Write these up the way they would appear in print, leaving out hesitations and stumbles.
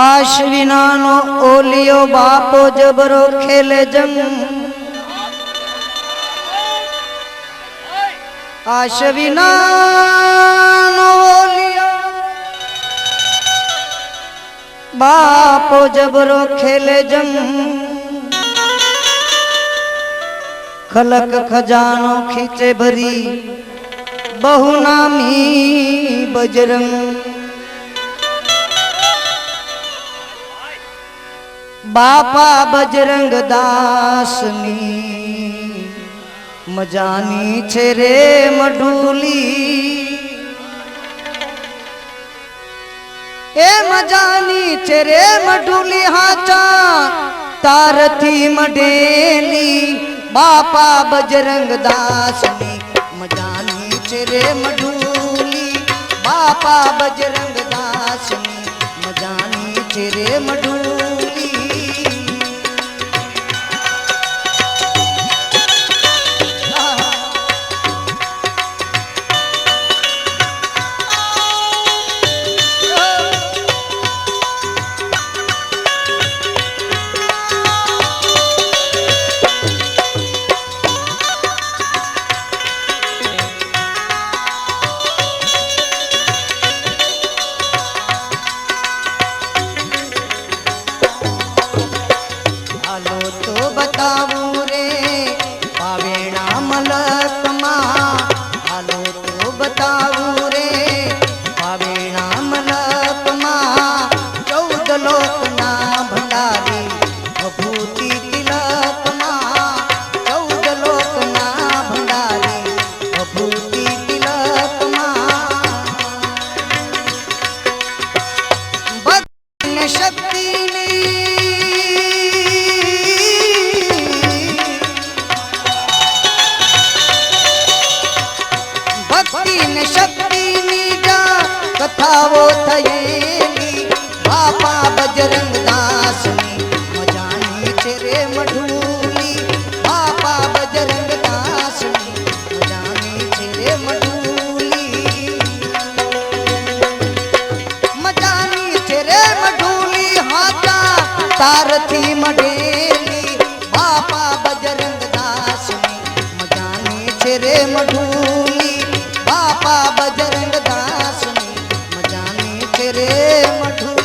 आश्विनानो oleo बापो जबरो खेले जंग। आश्विनानो ओलियो बापो जबरो खेले जंग। खलक खजानो खींचे भरी बहुनामी बजरंग। बापा बजरंग दासनी मजानी छे रे मढूली। ए मजानी छे रे मढूली हाचा तारथी मडेली। बापा बजरंग दासनी मजानी छे रे मढूली। बापा बजरंग दासनी मजानी छे रे मढूली। कथाओ थयेली। बापा बजरंग दासनी मजानी छे रे मढूली। बापा बजरंग दासनी मजानी छे रे मढूली। मजानी छे रे मढूली हाथा तारथी मडेली। बापा बजरंग दासनी मजानी छे रे मढूली। बापा बजरंग दासनी मजानी छे रे मढूली।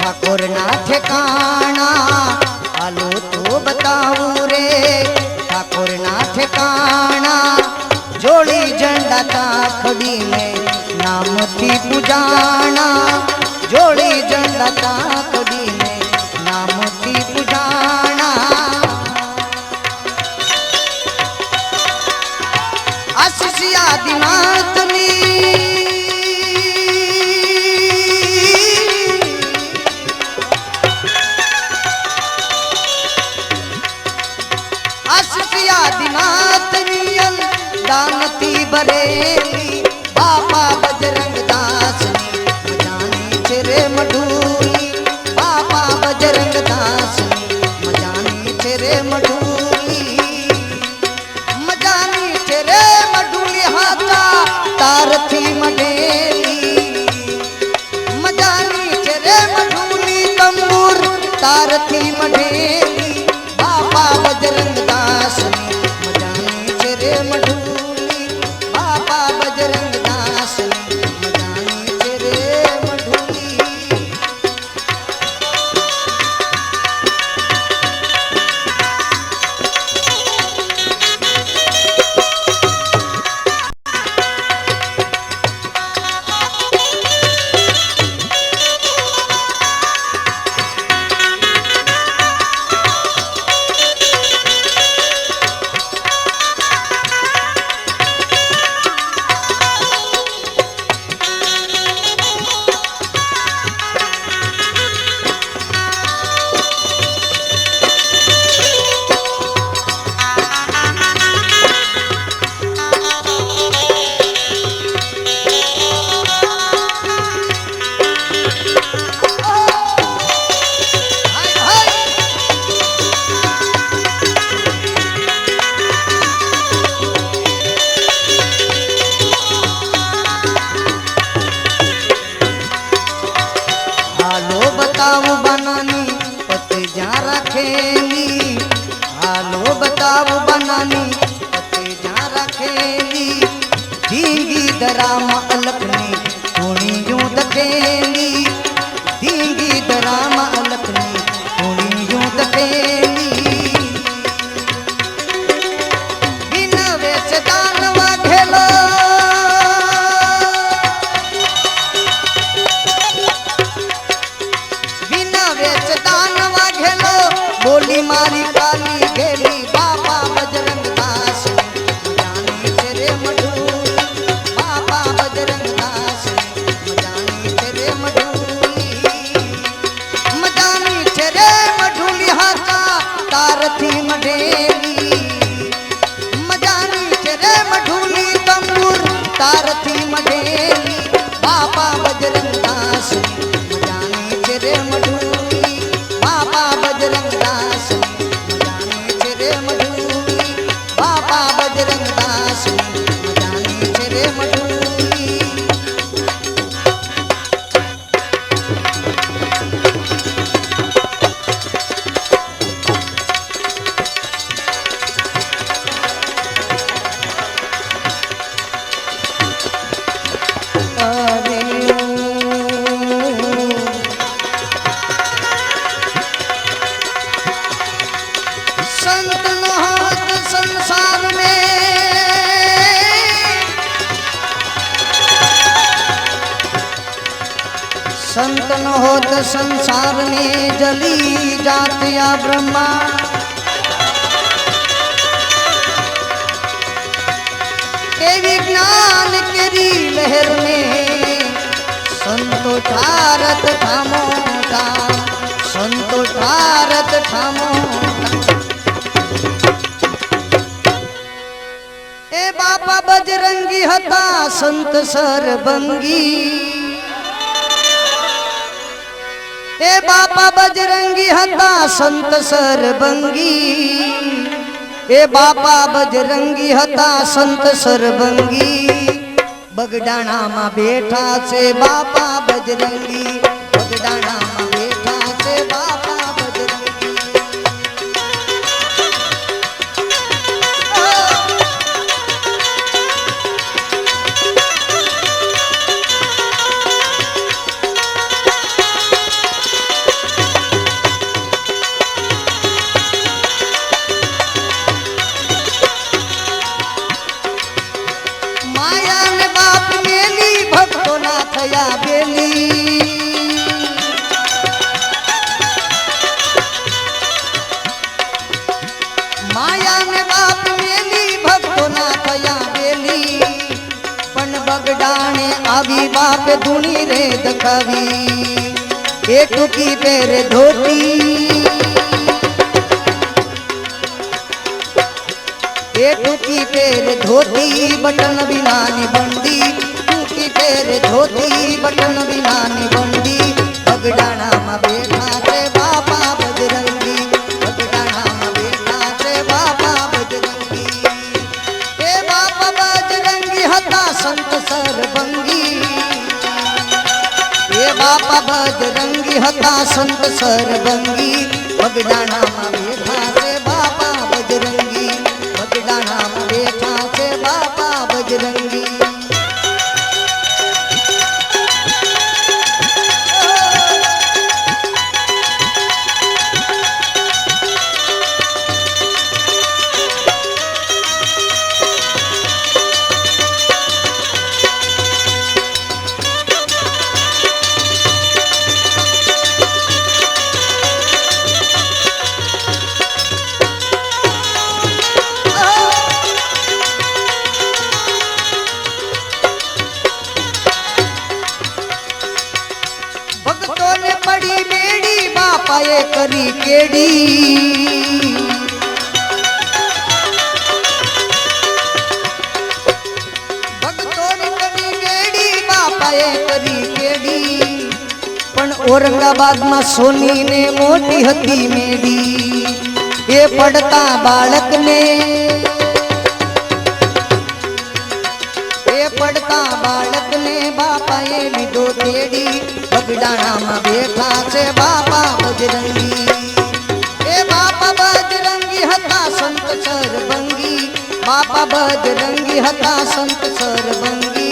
ठाकुर ना ठिकाना आलो तो बताऊ रे। ठाकुर ना ठिकाना जोड़ी झंडा ता खड़ी में नाम थी पुजाना। जोड़ी झंडा ता खड़ी में नाम थी पुजाना। आशीष आदिनाथनी आदिनाथ नियन दानती बरेली। बापा बजरंग दासनी मजानी દરામાં અલખની ધૂણીયું દકેલી ધીંગી દરામાં અલખની ધૂણીયું દકેલી બિન વેચ દાનવા ઘેલો બિન વેચ દાનવા ઘેલો બોલી મારી કાલી ઘેલી બાપા બજરંગ દાસ મજાની તેરે મઢૂલી બાપા બજરંગ દાસ મજાની તેરે મઢૂલી મજાની તેરે મઢૂલી હાથા તારથી મઢેલી મજાની તેરે મઢૂલી તંબુર તારથી મઢેલી બાપા બજરંગ દાસ મજાની તેરે મઢૂલી બાપા બજરંગ દાસ મજાની તેરે મઢૂલી બાપા બજરંગ દાસ મજાની તેરે મઢૂલી संत न होत संसार में संत न होत संसार में जली जात या ब्रह्मा के विज्ञान केरी लहर में संतो ठारत ठामो ठाम संतो ठारत ठामो ए बापा बजरंगी हता संत सरबंगी ए बापा बजरंगी हता संत सरबंगी ए बापा बजरंगी हता संत सरबंगी बगडाणा में बैठा से बापा बजरंगी बगडाणा में बैठा से बापा बजरंगी माया ने बाप मेली भक्तो ना थया बेली माया ने बाप मेली भक्तो ना थया बेली पण बगडाणे आवी बाप धूणी रे दखावी ए टूकी पेरे धोती ए टूकी पेरे धोती बटन बिनानी बंदी टूकी पेरे धोती बटन बिनानी बंदी बगडाणा में बैठा से बापा बजरंगी बगडाणा में बैठा से बापा बजरंगी ए बापा बजरंगी हता संत सरबंगी ए बापा बजरंगी हता संत सरबंगी बगडाणा में बैठा से बापा बजरंगी बगडाणा में बैठा से बापा बजरंगी भक्तों ने पड़ी बेड़ी बापा ये करी केड़ी भक्तों ने पड़ी बेड़ी बापा ये करी केड़ी पण औरंगाबाद में सोनी ने मोटी हती मेडी ये पड़ता बालक ने ये पड़ता बालक ने बापा ये लीधो तेड़ी बगडाणा में बैठा से बापा बजरंगी ए बापा बजरंगी हता संत सरबंगी बापा बजरंगी हता संत सरबंगी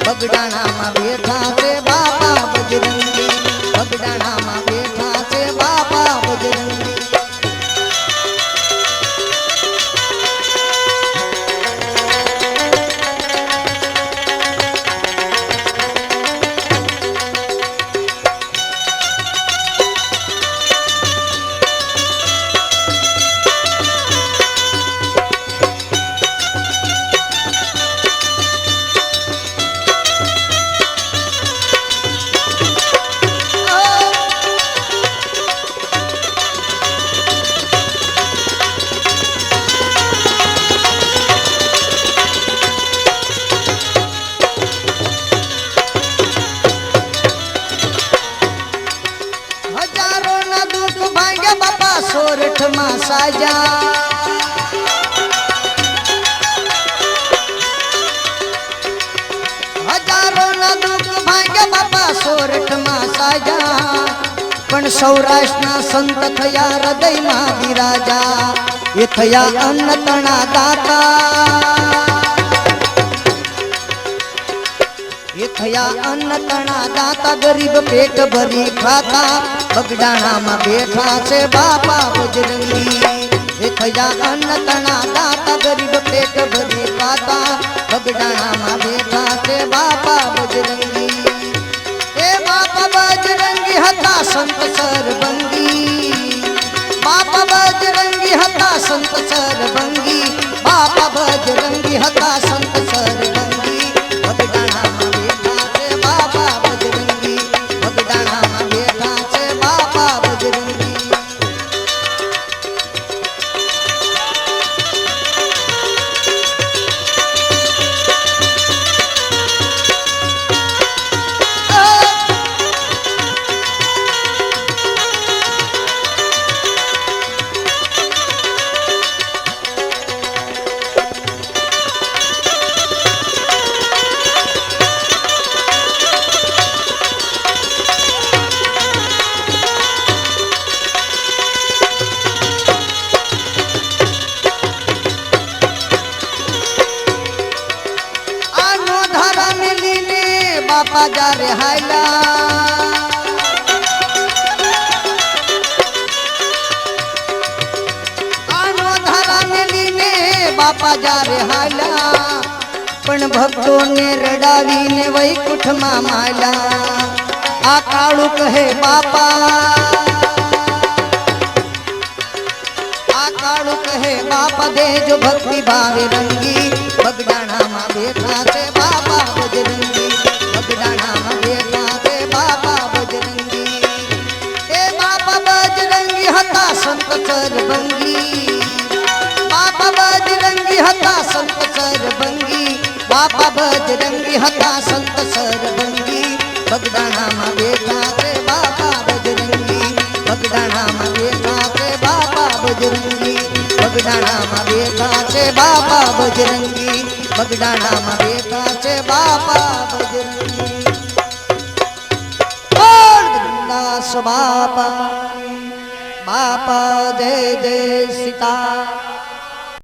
બગડાણામાં બેઠા છે બાપા બજરંગી, બગડાણામાં બેઠા છે બાપા બજરંગી. સોરઠમાં સાજા હજારોના દુઃખ ભાગ્યા બાપા સોરઠમાં સાજા, પણ સૌરાષ્ટ્રના સંત થયા હૃદયમાં બિરાજા, એ થયા અન્નતણા દાતા, એ થયા અન્નતણા દાતા, ગરીબ પેટ ભરી ખાતા, બગડાણામાં બેઠા છે બાપા બજરંગી. એ થયા અન્નતણા દાતા, ગરીબ પેટ ભરી ખાતા, બગડાણામાં બેઠા છે બાપા બજરંગી. એ બાપા બજરંગી હતા સંત સરબંગી, બાપા બજરંગી હતા સંત સરબંગી, બાપા બજરંગી હતા સંત સરબંગી. બગડાણામાં બેઠા છે બાપા બજરંગી, બગડાણામાં બેઠા છે બાપા બજરંગી. બાપા જારે હાયલા, આનો ધારા મેલીને બાપા જારે હાયલા, પણ ભક્તોને રડાવીને વૈકુંઠમાં માયલા. આ કાળું કહે બાપા, આ કાળું કહે બાપા દેજો ભક્તિ ભાવે રંગી. બગડાણામાં બેઠા છે બાપા બજરંગી, બગડાણામાં બેઠા છે બાપા બજરંગી. એ બાપા બજરંગી હતા સંત સરબંગી, બાપા બજરંગી હતા સંત સરબંગી, બાપા બજરંગી હતા સંત સરબંગી. બગડાણામાં બેઠા છે બાપા બજરંગી, બગડાણામાં બેઠા છે બાપા બજરંગી, બગડાણામાં બેઠા છે બાપા બજરંગી, બગડાણામાં બેઠા છે બાપા બજરંગી. દાસ બાપા, બાપા જય જય સીતા.